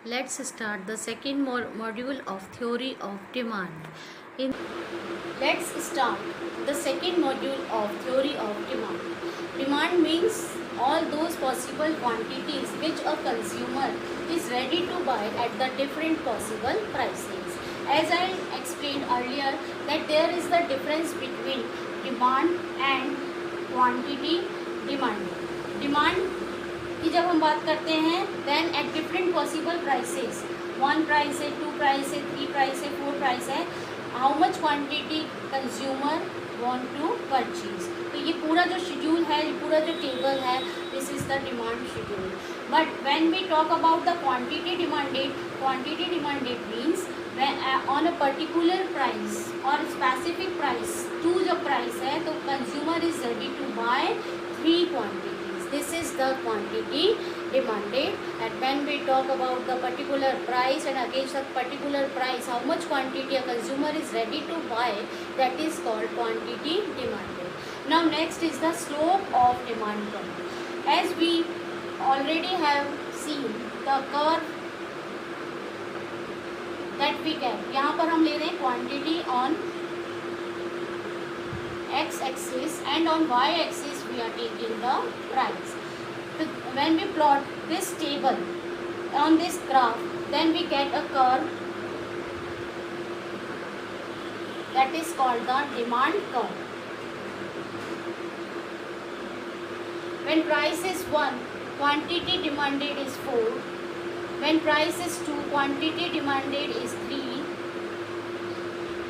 Let's start the second module of theory of demand. In Let's start the second module of theory of demand. Demand means all those possible quantities which a consumer is ready to buy at the different possible prices. As I explained earlier that there is the difference between demand and quantity demanded. Demand कि जब हम बात करते हैं then at different possible prices, 1 price है, 2 price है, 3 price है, 4 price है, how much quantity consumer want to purchase. तो ये पूरा जो शेड्यूल है, ये पूरा जो टेबल है, this is the demand schedule. But when we talk about the quantity demanded means on a particular price और स्पेसिफिक प्राइस टू जब प्राइस है तो consumer is ready to buy 3 quantity. This is the quantity demanded, and when we talk about the particular price and against the particular price how much quantity a consumer is ready to buy, that is called quantity demanded. Now next is the slope of demand curve. As we already have seen the curve that we get, यहाँ पर हम ले रहे हैं quantity on x-axis and on y-axis we are taking the price. So when we plot this table on this graph, then we get a curve that is called the demand curve. When price is 1, quantity demanded is 4. When price is 2, quantity demanded is 3.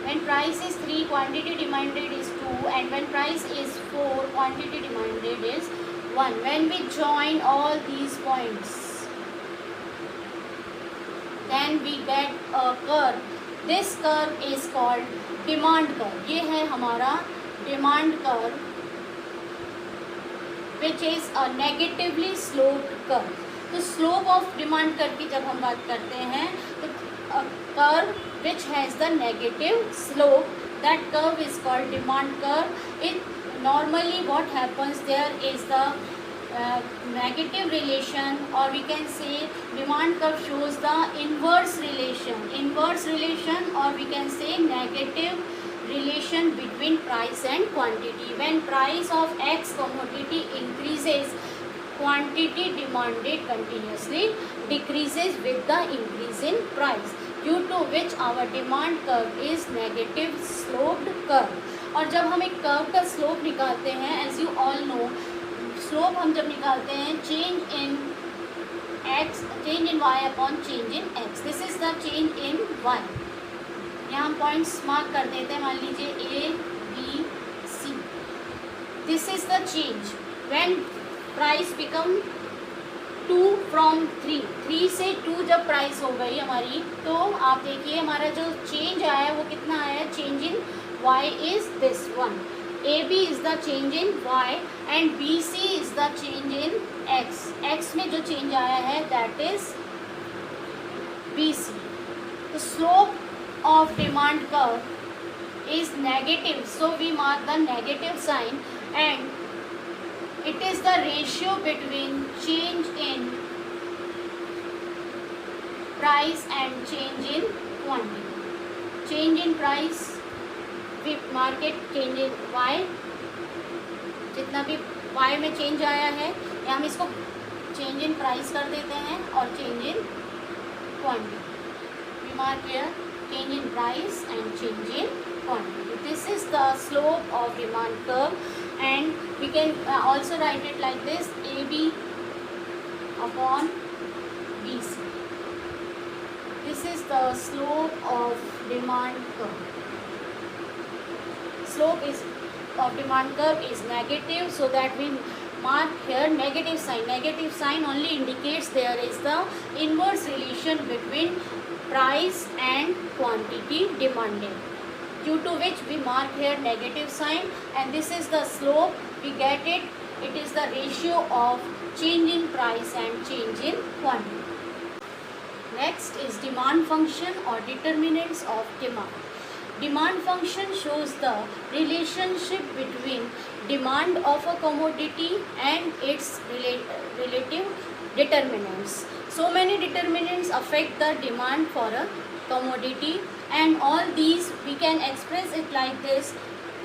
When price is 3, quantity demanded is 2, and when price is 4, quantity demanded is 1. When we join all these points, then we get a curve. This curve is called demand curve. ये है हमारा demand curve, which is a negatively sloped curve. तो slope of demand curve की जब हम बात करते हैं तो curve which has the negative slope, that curve is called demand curve. It normally what happens, there is the negative relation, or we can say demand curve shows the inverse relation, or we can say negative relation between price and quantity. When price of X commodity increases, quantity demanded continuously decreases with the increase in price, due to which our demand curve is negative sloped curve. और जब हम एक curve का slope निकालते हैं, as you all know, slope हम जब निकालते हैं change in Y upon change in X. This is the change in Y. यहाँ हम पॉइंट्स मार्क कर देते हैं, मान लीजिए A B C. This is the change when price become 2 from 3 से 2 जब प्राइस हो गई हमारी, तो आप देखिए हमारा जो चेंज आया है वो कितना आया है. Change in y is this one. A B is the change in y and B C is the change in x. x में जो चेंज आया है that is B C. The slope of demand curve is negative, so we mark the negative sign, and it is the ratio between change in price and change in quantity. Change in price we mark it change in y. जितना भी y में change आया है या हम इसको change in price कर देते हैं, और change in quantity we mark here change in price and change in quantity. This is the slope of demand curve, and we can also write it like this: AB upon BC. This is the slope of demand curve. Slope is of demand curve is negative, so that we mark here negative sign. Negative sign only indicates there is the inverse relation between price and quantity demanded, due to which we mark here negative sign, and this is the slope. We get it. It is the ratio of change in price and change in quantity. Next is demand function or determinants of demand. Demand function shows the relationship between demand of a commodity and its relative determinants. So many determinants affect the demand for a commodity, and all these we can express it like this.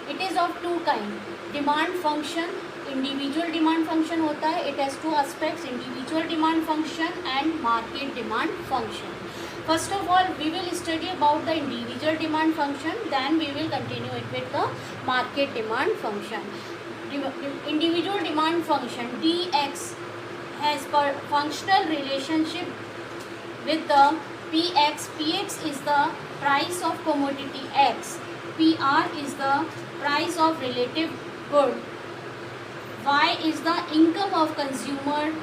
It is of two kind. Demand function, individual demand function होता है. It has two aspects, individual demand function and market demand function. First of all, we will study about the individual demand function, then we will continue it with the market demand function. Individual demand function dx has functional relationship with the px. Px is the price of commodity x, pr is the price of relative good, y is the income of consumer,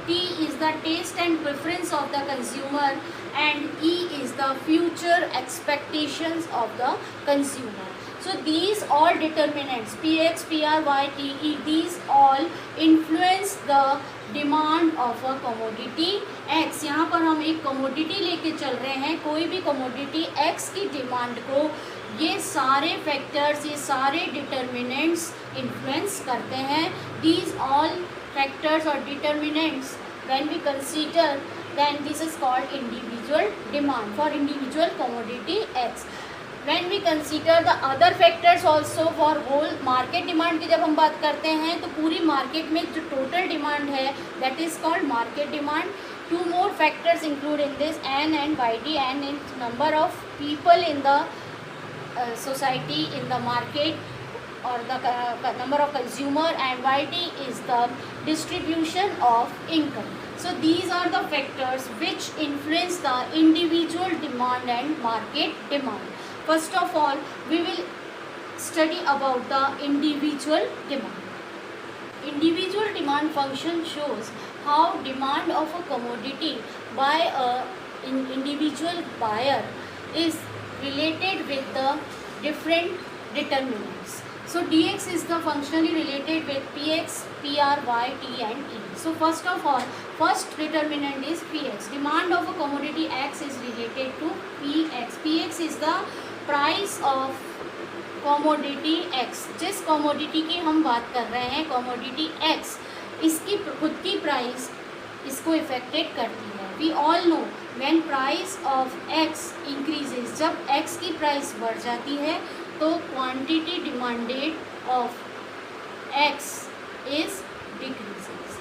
t is the taste and preference of the consumer, and e is the future expectations of the consumer. So these all determinants px, pr, y, t, e, these all influence the demand of a commodity x. यहाँ पर हम एक commodity लेके चल रहे हैं, कोई भी कमोडिटी एक्स की डिमांड को ये सारे फैक्टर्स, ये सारे डिटर्मिनेंट्स इन्फ्लुएंस करते हैं. दीज ऑल फैक्टर्स और determinants when we consider, then this is called individual demand for individual commodity X. When we consider the other factors also for whole market demand की जब हम बात करते हैं तो पूरी मार्केट में जो टोटल डिमांड है that is called market demand. Two more factors include in this, N and YD. N is number of people in the society, in the market, or the number of consumer, and YD is the distribution of income. So these are the factors which influence the individual demand and market demand. First of all, we will study about the individual demand. Individual demand function shows how demand of a commodity by an individual buyer is related with the different determinants. So dx is the functionally related with px, pr, y, t and e. So first of all, first determinant is px. Demand of a commodity x is related to px. px is the price of commodity x. जिस commodity की हम बात कर रहे हैं, commodity x, इसकी खुद की प्राइस इसको इफेक्टेड करती है. We all know when price of X increases, जब एक्स की प्राइस बढ़ जाती है तो quantity demanded of X is decreases.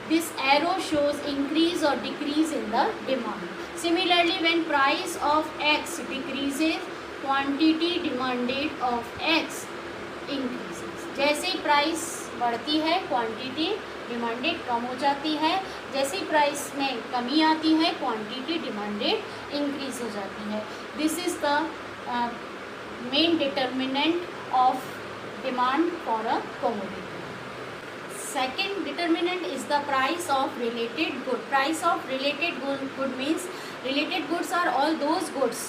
This arrow shows increase और decrease in the demand. Similarly when price of X decreases, quantity demanded of X increases. जैसे ही price बढ़ती है क्वांटिटी डिमांडेड कम हो जाती है, जैसे ही प्राइस में कमी आती है क्वांटिटी डिमांडेड इंक्रीज हो जाती है. This is the main determinant of demand for a commodity. Second determinant is the price of related good. Price of related good means related goods are all those goods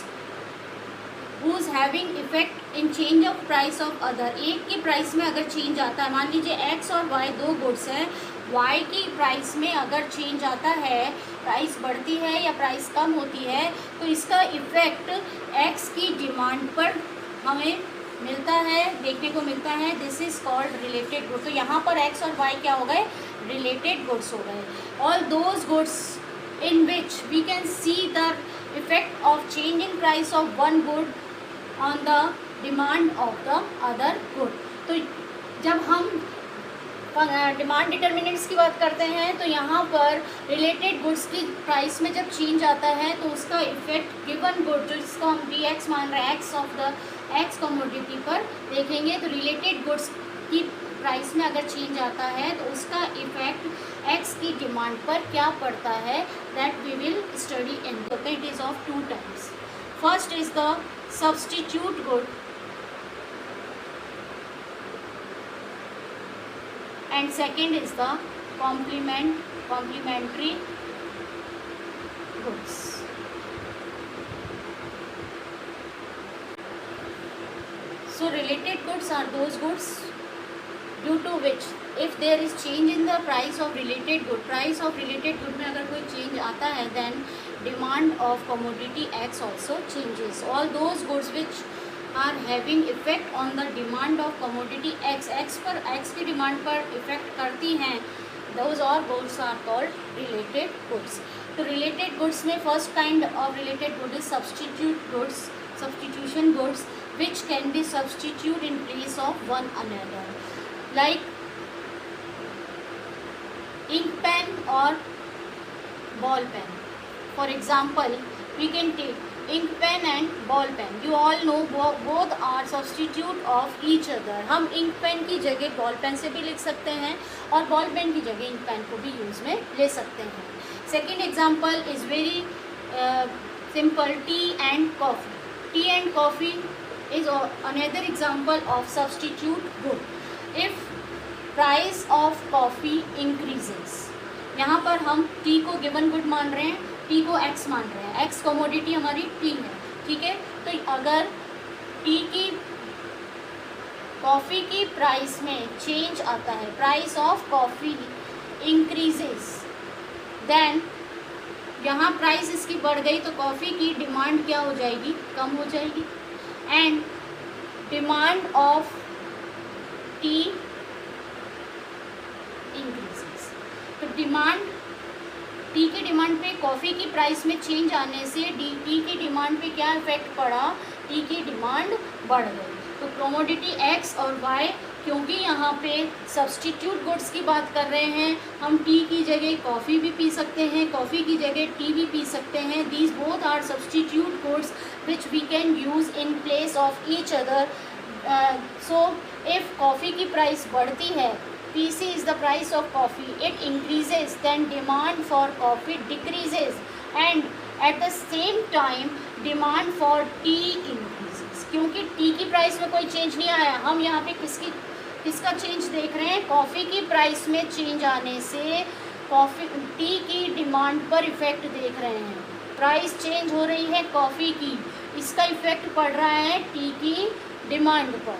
whose having effect in change of price of other. एक की price में अगर change आता है, मान लीजिए x और y दो गुड्स हैं, y की प्राइस में अगर चेंज आता है, प्राइस बढ़ती है या प्राइस कम होती है, तो इसका इफेक्ट x की डिमांड पर हमें मिलता है, देखने को मिलता है. This is called related good. तो यहाँ पर x और y क्या हो गए, रिलेटेड गुड्स हो गए. All those goods in which we can see the effect of change in price of one good on the demand of the other good. तो जब हम डिमांड डिटर्मिनेंट्स की बात करते हैं तो यहाँ पर रिलेटेड गुड्स की प्राइस में जब चेंज आता है तो उसका इफेक्ट गिवन गुड, जो जिसको हम डी एक्स मान रहे हैं, x of the x commodity पर देखेंगे, तो रिलेटेड गुड्स की प्राइस में अगर चेंज आता है तो उसका इफेक्ट एक्स की डिमांड पर क्या पड़ता है, that we will study in. It is of two types. First is the substitute good and second is the complementary goods. So related goods are those goods due to which if there is change in the price of related good, price of related good में अगर कोई change आता है, then demand of commodity X also changes. All those goods which are having effect on the demand of commodity X, X पर X की demand पर effect करती हैं, those all goods are called related goods. तो related goods में first kind of related good is substitute goods, substitution goods, which can be substituted in place of one another, like ink pen or ball pen. For example, we can take ink pen and ball pen. You all know both are substitute of each other. हम ink pen की जगह ball pen से भी लिख सकते हैं और ball pen की जगह ink pen को भी यूज़ में ले सकते हैं. Second example is very simple, tea and coffee. Tea and coffee is another example of substitute good. If price of coffee increases, यहाँ पर हम टी को गिवन गुड मान रहे हैं, टी को एक्स मान रहे हैं, एक्स कमोडिटी हमारी टी है, ठीक है. तो अगर टी की कॉफ़ी की प्राइस में चेंज आता है, price of coffee increases, then यहाँ प्राइस इसकी बढ़ गई तो कॉफ़ी की डिमांड क्या हो जाएगी, कम हो जाएगी. And demand of T increases. तो डिमांड टी की डिमांड पे कॉफ़ी की प्राइस में चेंज आने से टी की डिमांड पे क्या इफेक्ट पड़ा, टी की डिमांड बढ़ गई. तो कमोडिटी एक्स और वाई, क्योंकि यहाँ पे सब्सटीट्यूट गुड्स की बात कर रहे हैं, हम टी की जगह कॉफ़ी भी पी सकते हैं, कॉफ़ी की जगह टी भी पी सकते हैं. These both are substitute goods which we can use in place of each other. So if coffee की प्राइस बढ़ती है, PC is the price of coffee, it increases, then demand for coffee decreases, and at the same time demand for tea increases. क्योंकि T की price में कोई change नहीं आया, हम यहाँ पे किसका चेंज देख रहे हैं, कॉफ़ी की प्राइस में चेंज आने से कॉफ़ी टी की डिमांड पर इफ़ेक्ट देख रहे हैं. प्राइस चेंज हो रही है कॉफ़ी की, इसका इफ़ेक्ट पड़ रहा है टी की डिमांड पर.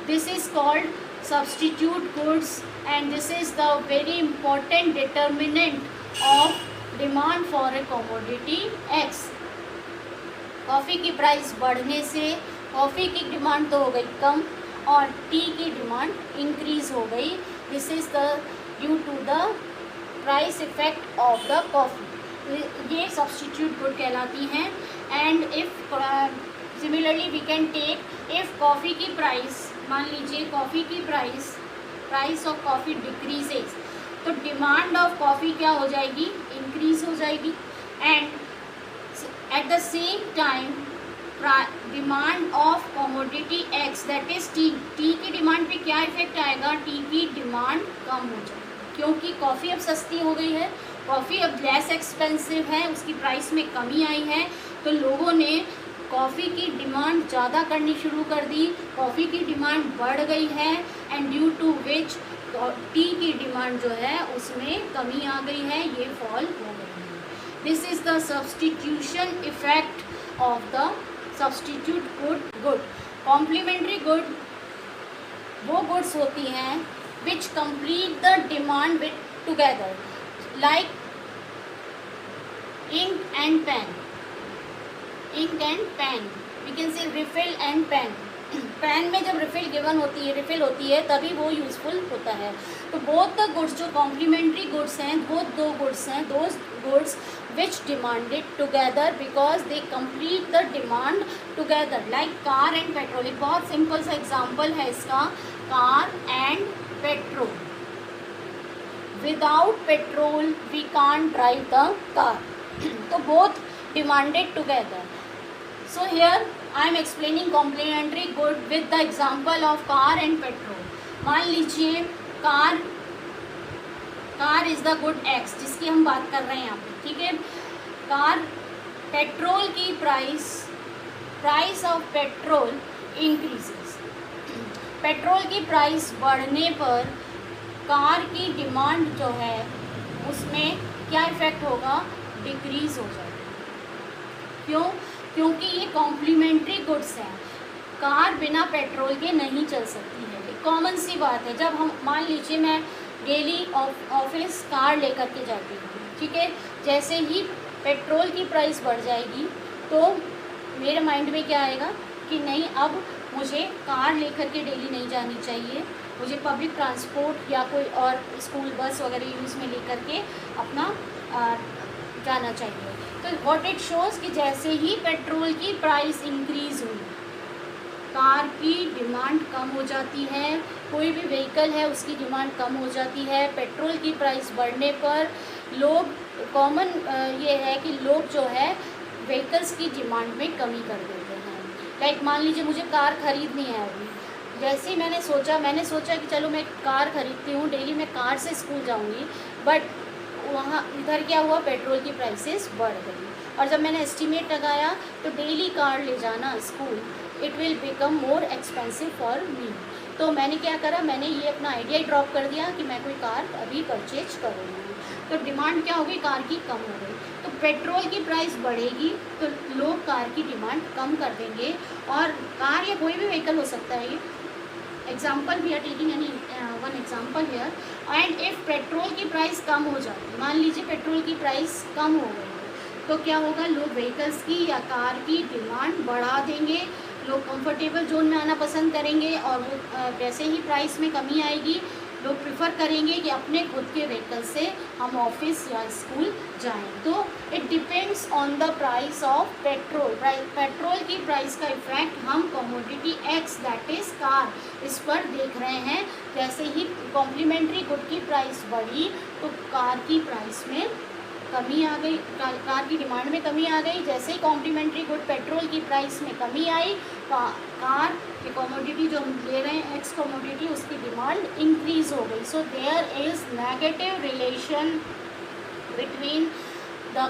This is called substitute goods, and this is the very important determinant of demand for a commodity X. Coffee की प्राइस बढ़ने से कॉफ़ी की डिमांड तो हो गई कम और टी की डिमांड इंक्रीज हो गई. This is the due to the price effect of the coffee. ये सब्सटीट्यूट गुड कहलाती हैं. And if similarly we can take if coffee की प्राइस, मान लीजिए कॉफ़ी की प्राइस ऑफ कॉफ़ी डिक्रीजेज, तो डिमांड ऑफ कॉफ़ी क्या हो जाएगी, इंक्रीज हो जाएगी. And at the same time demand of commodity X that is tea, tea की डिमांड पे क्या इफेक्ट आएगा, टी की डिमांड कम हो जाएगी. क्योंकि कॉफ़ी अब सस्ती हो गई है, कॉफ़ी अब लेस एक्सपेंसिव है, उसकी प्राइस में कमी आई है, तो लोगों ने कॉफ़ी की डिमांड ज़्यादा करनी शुरू कर दी, कॉफ़ी की डिमांड बढ़ गई है, and due to which tea की डिमांड जो है उसमें कमी आ गई है, ये फॉल हो गई है. This is the substitution effect of the substitute good. Complementary good वो गुड्स होती हैं which complete the demand with together, like ink and pen. Ink and pen, we can say refill and pen. Pen में जब refill होती है तभी वो useful होता है. तो बोथ द गुड्स जो कॉम्प्लीमेंट्री गुड्स हैं, वो दो गुड्स हैं, those goods which demanded together because they complete the demand together, like car and petrol. एक बहुत सिंपल सा एग्जांपल है इसका, car and petrol. Without petrol we can't drive the car. तो both demanded together. So here I am explaining complementary good with the example of car and petrol. मान लीजिए car is the good X जिसकी हम बात कर रहे हैं यहाँ पे, ठीक है. कार पेट्रोल की price of petrol increases. Petrol की प्राइस बढ़ने पर कार की डिमांड जो है उसमें क्या इफ़ेक्ट होगा, डिक्रीज हो जाएगा. क्यों? क्योंकि ये कॉम्प्लीमेंट्री गुड्स हैं, कार बिना पेट्रोल के नहीं चल सकती है. कॉमन सी बात है, जब हम मान लीजिए मैं डेली ऑफिस कार लेकर के जाती हूँ, ठीक है, जैसे ही पेट्रोल की प्राइस बढ़ जाएगी तो मेरे माइंड में क्या आएगा कि नहीं, अब मुझे कार लेकर के डेली नहीं जानी चाहिए, मुझे पब्लिक ट्रांसपोर्ट या कोई और स्कूल बस वगैरह यूज़ में लेकर के अपना जाना चाहिए। तो व्हाट इट शोज़ कि जैसे ही पेट्रोल की प्राइस इंक्रीज़ हुई, कार की डिमांड कम हो जाती है, कोई भी व्हीकल है उसकी डिमांड कम हो जाती है। पेट्रोल की प्राइस बढ़ने पर लोग कॉमन ये है कि लोग जो है व्हीकल्स की डिमांड में कमी कर देते हैं। लाइक मान लीजिए मुझे कार ख़रीदनी है अभी, जैसे ही मैंने सोचा कि चलो मैं कार ख़रीदती हूँ, डेली मैं कार से स्कूल जाऊँगी, बट वहाँ इधर क्या हुआ, पेट्रोल की प्राइसेस बढ़ गई। और जब मैंने एस्टिमेट लगाया तो डेली कार ले जाना school, it will become more expensive for me. तो मैंने क्या करा, मैंने ये अपना आइडिया ही ड्रॉप कर दिया कि मैं कोई कार अभी परचेज करूँगी। तो डिमांड क्या हो गई, कार की कम हो गई। तो पेट्रोल की प्राइस बढ़ेगी तो लोग कार की डिमांड कम कर देंगे। और कार या कोई भी व्हीकल हो सकता है, ये example we are taking any one example here. And if petrol की प्राइस कम हो जाए, मान लीजिए पेट्रोल की प्राइस कम हो गई, तो क्या होगा, लोग व्हीकल्स की या कार की डिमांड बढ़ा देंगे। लोग कंफर्टेबल जोन में आना पसंद करेंगे और वो वैसे ही प्राइस में कमी आएगी, लोग प्रिफर करेंगे कि अपने खुद के व्हीकल से हम ऑफिस या स्कूल जाएं। तो it depends on the price of petrol. Petrol की प्राइस का इफेक्ट हम commodity X that is car इस पर देख रहे हैं। जैसे ही कॉम्प्लीमेंट्री गुड की प्राइस बढ़ी तो कार की प्राइस में कमी आ गई, कार की डिमांड में कमी आ गई। जैसे ही कॉम्प्लीमेंट्री गुड पेट्रोल की प्राइस में कमी आई, कार की कमोडिटी जो हम ले रहे हैं एक्स कमोडिटी, उसकी डिमांड इंक्रीज हो गई। So there is negative relation between the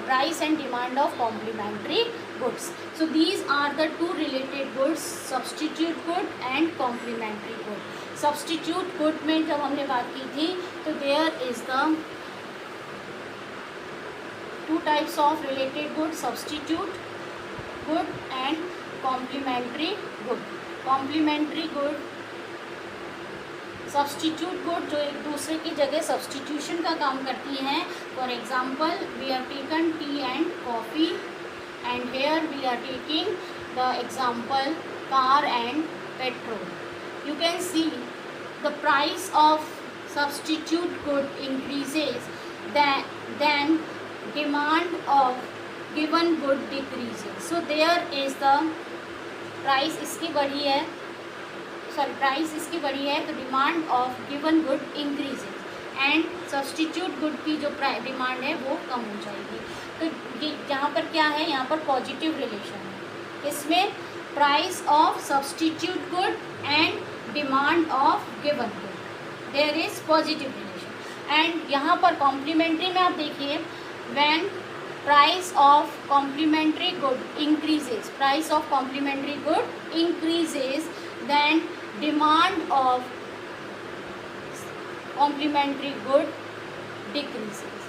price and demand of complementary goods. So these are the two related goods, substitute good and complementary good. Substitute good में जब हमने बात की थी तो there is the two types of related good, substitute good and complementary good. Complementary good, substitute good जो एक दूसरे की जगह सब्सटीट्यूशन का काम करती हैं। For example we are taken tea and coffee and here we are taking the example car and petrol. You can see the price of substitute good increases then demand of given good decreases. So there is the price इसकी बढ़ी है, price इसकी बढ़ी है तो demand of given good increases and substitute good की जो demand है वो कम हो जाएगी। तो ये यहाँ पर क्या है, यहाँ पर पॉजिटिव रिलेशन है। इसमें price of substitute good and demand of given good, there is positive relation. And यहाँ पर कॉम्प्लीमेंट्री में आप देखिए, when price of complementary good increases, price of complementary good increases, then demand of complementary good decreases.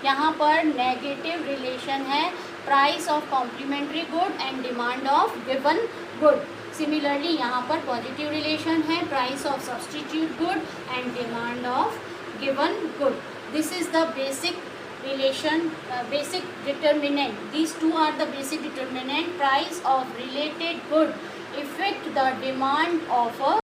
यहाँ पर negative relation है price of complementary good and demand of given good. Similarly यहाँ पर पॉजिटिव रिलेशन है price of substitute good and demand of given good. This is the basic relation, basic determinant. These two are the basic determinant. Price of related good affect the demand of a